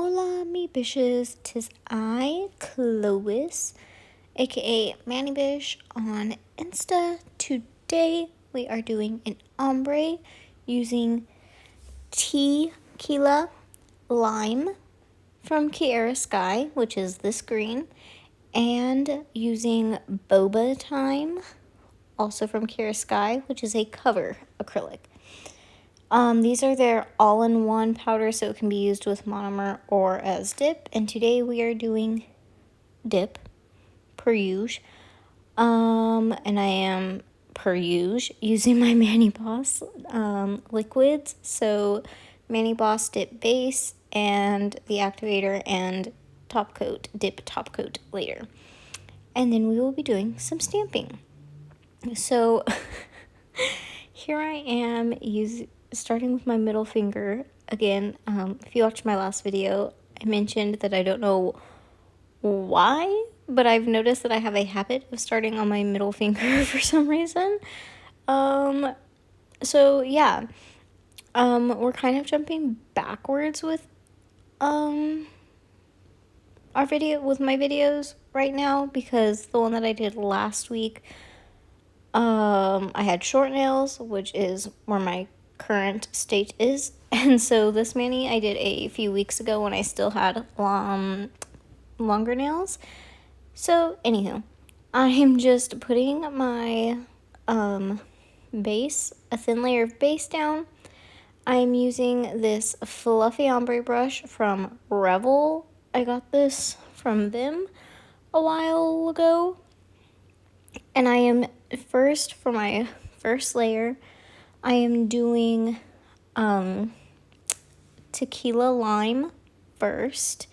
Hola me Bisshhh'ss, 'tis I, Cloyce, aka Manny Bish on Insta. Today we are doing an ombre using tequila lime from Kiara Sky, which is this green, and using boba time, also from Kiara Sky, which is a cover acrylic. These are their all-in-one powder, so it can be used with monomer or as dip. And today we are doing dip, per usual. And I am, per usual, using my Manny Boss liquids. So Manny Boss dip base and the activator and top coat, dip top coat later. And then we will be doing some stamping. So here I am starting with my middle finger. Again, if you watched my last video, I mentioned that I don't know why, but I've noticed that I have a habit of starting on my middle finger for some reason. So yeah, we're kind of jumping backwards with my videos right now, because the one that I did last week, I had short nails, which is where my current state is. And so this mani I did a few weeks ago when I still had longer nails. So anywho, I'm just putting my base, a thin layer of base down. I'm using this fluffy ombre brush from Revel. I got this from them a while ago. And I am first, for my first layer, I am doing tequila lime first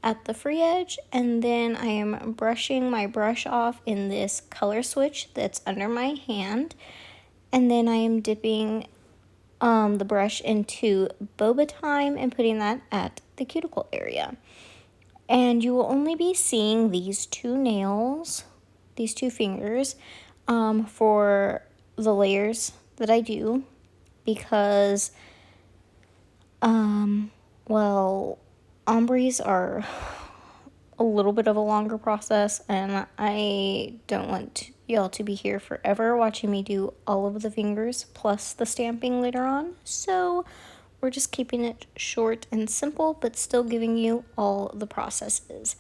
at the free edge, and then I am brushing my brush off in this color switch that's under my hand, and then I am dipping the brush into boba time and putting that at the cuticle area. And you will only be seeing these two nails, these two fingers, for the layers that I do, because well, ombres are a little bit of a longer process, and I don't want y'all to be here forever watching me do all of the fingers plus the stamping later on. So we're just keeping it short and simple, but still giving you all the processes.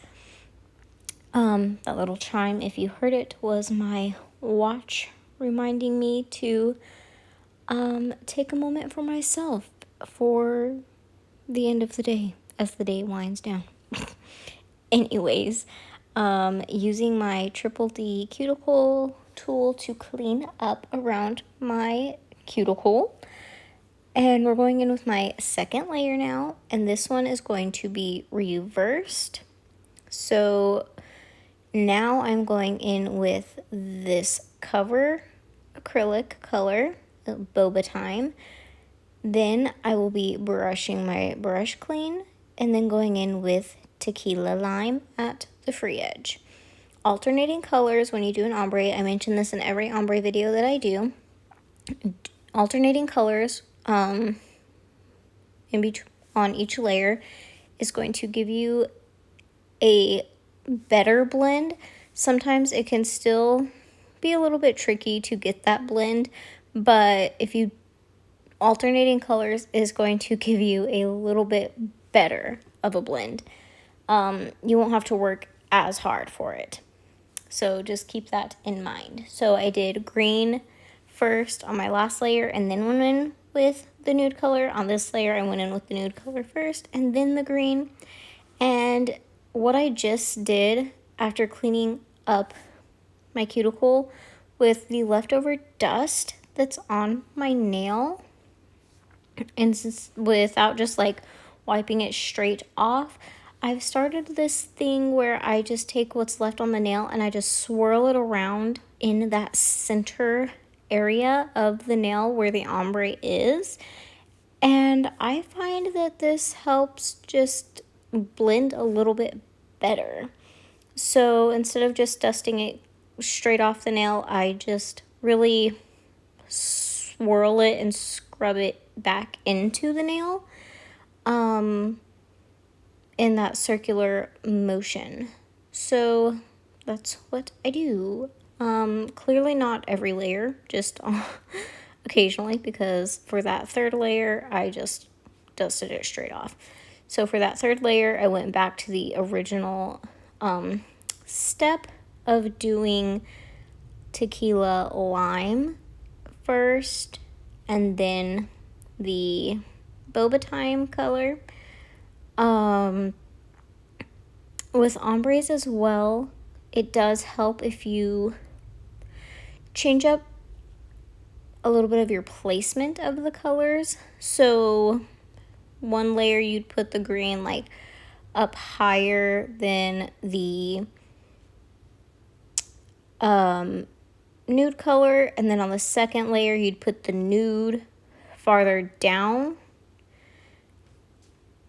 That little chime, if you heard it, was my watch reminding me to take a moment for myself for the end of the day as the day winds down. Anyways, using my Triple D cuticle tool to clean up around my cuticle. And we're going in with my second layer now, and this one is going to be reversed. So now I'm going in with this cover acrylic color, boba time. Then I will be brushing my brush clean and then going in with tequila lime at the free edge. Alternating colors when you do an ombre. I mention this in every ombre video that I do. Alternating colors on each layer is going to give you a better blend. Sometimes it can still be a little bit tricky to get that blend, but if you alternating colors is going to give you a little bit better of a blend. You won't have to work as hard for it. So just keep that in mind. So I did green first on my last layer and then went in with the nude color. On this layer, I went in with the nude color first and then the green. And what I just did after cleaning up my cuticle with the leftover dust that's on my nail, and without just like wiping it straight off, I've started this thing where I just take what's left on the nail and I just swirl it around in that center area of the nail where the ombre is. And I find that this helps just blend a little bit better. So instead of just dusting it straight off the nail, I just really swirl it and scrub it back into the nail. in that circular motion. So that's what I do. Clearly not every layer, just occasionally, because for that third layer, I just dusted it straight off. So for that third layer, I went back to the original step of doing tequila lime first, and then the boba time color. With ombres as well, it does help if you change up a little bit of your placement of the colors. So one layer you'd put the green like up higher than the nude color, and then on the second layer you'd put the nude farther down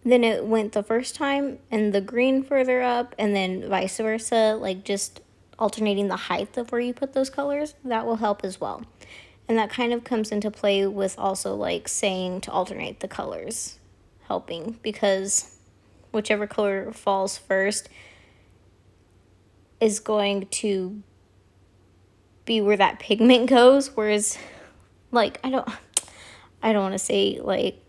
than it went the first time, and the green further up, and then vice versa, like just alternating the height of where you put those colors. That will help as well. And that kind of comes into play with also like saying to alternate the colors, helping, because whichever color falls first is going to be where that pigment goes. Whereas like I don't want to say like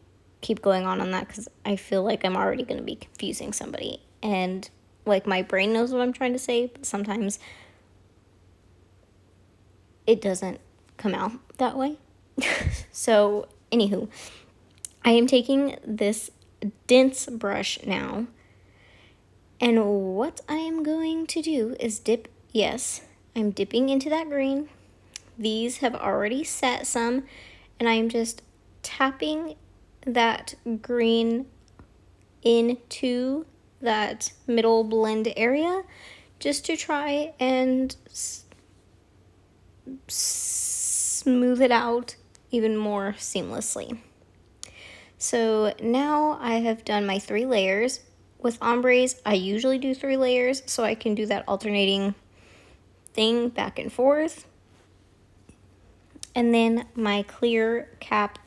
keep going on that, because I feel like I'm already going to be confusing somebody, and like my brain knows what I'm trying to say, but sometimes it doesn't come out that way. So anywho, I am taking this dense brush now, and what I am going to do is dip. Yes, I'm dipping into that green. These have already set some, and I'm just tapping that green into that middle blend area just to try and smooth it out even more seamlessly. So now I have done my 3 layers. With ombres, I usually do 3 layers so I can do that alternating thing back and forth. And then my clear cap.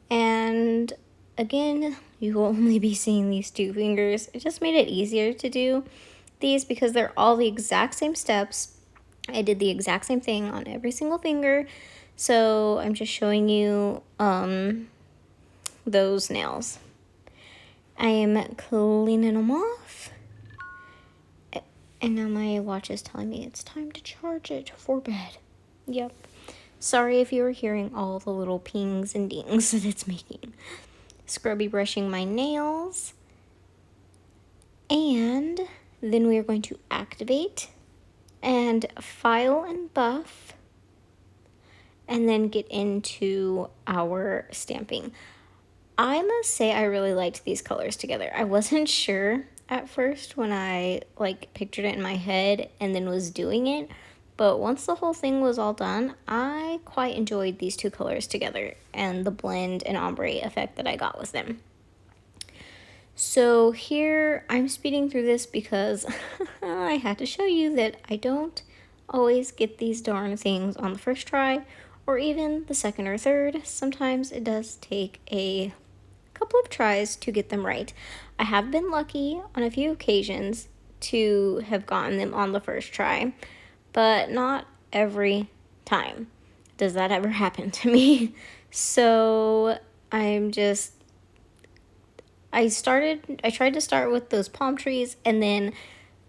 And again, you will only be seeing these 2 fingers. It just made it easier to do these because they're all the exact same steps. I did the exact same thing on every single finger. So I'm just showing you those nails. I am cleaning them off. And now my watch is telling me it's time to charge it for bed. Yep. Sorry if you were hearing all the little pings and dings that it's making. Scrubby brushing my nails. And then we are going to activate and file and buff. And then get into our stamping. I must say I really liked these colors together. I wasn't sure at first when I like pictured it in my head and then was doing it. But once the whole thing was all done, I quite enjoyed these 2 colors together and the blend and ombre effect that I got with them. So here I'm speeding through this because I had to show you that I don't always get these darn things on the first try or even the second or third. Sometimes it does take a couple of tries to get them right. I have been lucky on a few occasions to have gotten them on the first try, but not every time does that ever happen to me. So I tried to start with those palm trees, and then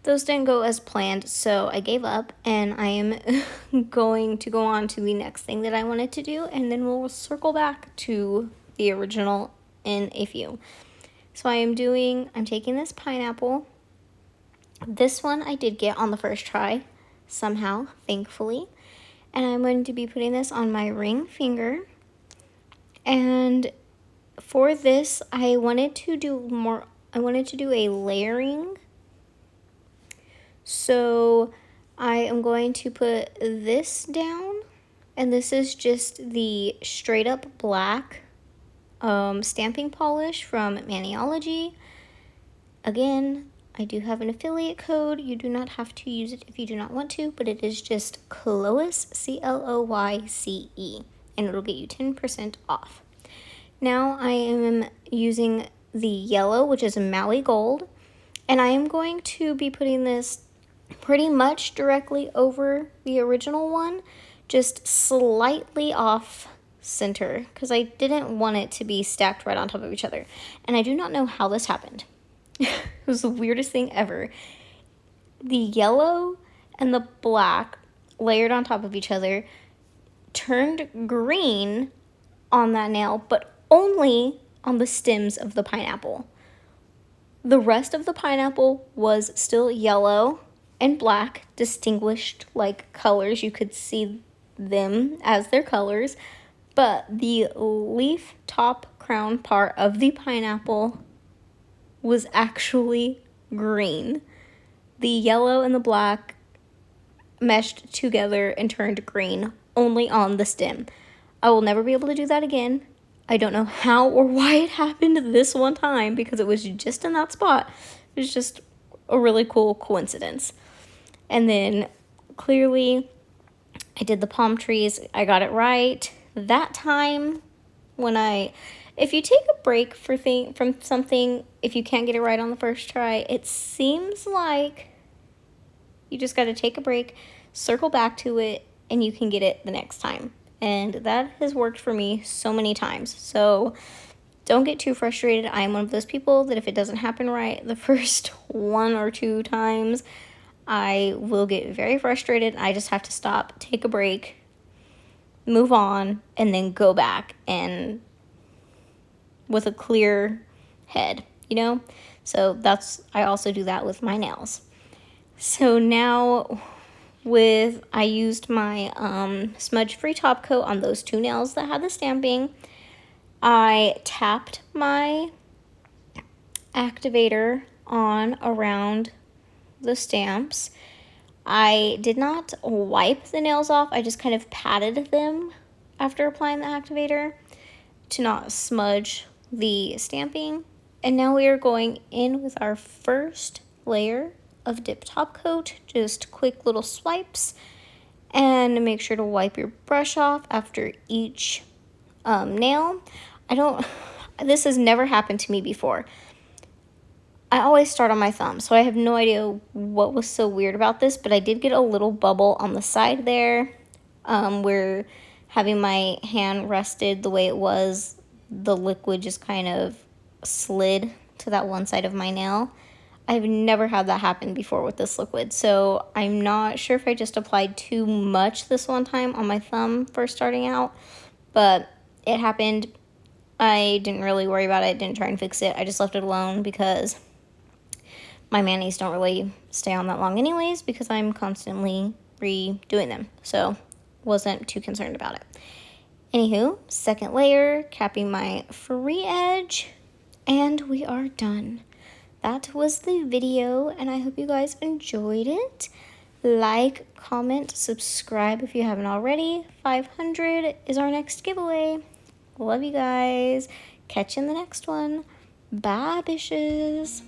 those didn't go as planned, so I gave up, and I am going to go on to the next thing that I wanted to do, and then we'll circle back to the original in a few. So I'm taking this pineapple. This one I did get on the first try, somehow, thankfully. And I'm going to be putting this on my ring finger. And for this, I wanted to do a layering. So I am going to put this down, and this is just the straight up black stamping polish from Maniology. Again, I do have an affiliate code. You do not have to use it if you do not want to, but it is just Cloyce, Cloyce, and it'll get you 10% off. Now I am using the yellow, which is Maui Gold. And I am going to be putting this pretty much directly over the original one, just slightly off center, because I didn't want it to be stacked right on top of each other. And I do not know how this happened. It was the weirdest thing ever. The yellow and the black layered on top of each other turned green on that nail, but only on the stems of the pineapple. The rest of the pineapple was still yellow and black, distinguished like colors. You could see them as their colors, but the leaf top crown part of the pineapple was actually green. The yellow and the black meshed together and turned green only on the stem. I will never be able to do that again. I don't know how or why it happened this one time, because it was just in that spot. It was just a really cool coincidence. And then clearly I did the palm trees. I got it right that time. If you take a break from something, if you can't get it right on the first try, it seems like you just got to take a break, circle back to it, and you can get it the next time. And that has worked for me so many times. So don't get too frustrated. I am one of those people that if it doesn't happen right the first 1 or 2 times, I will get very frustrated. I just have to stop, take a break, move on, and then go back and with a clear head, you know? So I also do that with my nails. So now I used my smudge-free top coat on those 2 nails that had the stamping. I tapped my activator on around the stamps. I did not wipe the nails off. I just kind of patted them after applying the activator to not smudge the stamping. And now we are going in with our first layer of dip top coat. Just quick little swipes, and make sure to wipe your brush off after each nail. This has never happened to me before. I always start on my thumb, so I have no idea what was so weird about this, but I did get a little bubble on the side there, where having my hand rested the way it was, the liquid just kind of slid to that one side of my nail. I've never had that happen before with this liquid, so I'm not sure if I just applied too much this one time on my thumb first starting out, but it happened. I didn't really worry about it, didn't try and fix it. I just left it alone because my manis don't really stay on that long anyways, because I'm constantly redoing them, so wasn't too concerned about it. Anywho, second layer, capping my free edge, and we are done. That was the video, and I hope you guys enjoyed it. Like, comment, subscribe if you haven't already. 500 is our next giveaway. Love you guys. Catch you in the next one. Bye, Bisshhh'ss.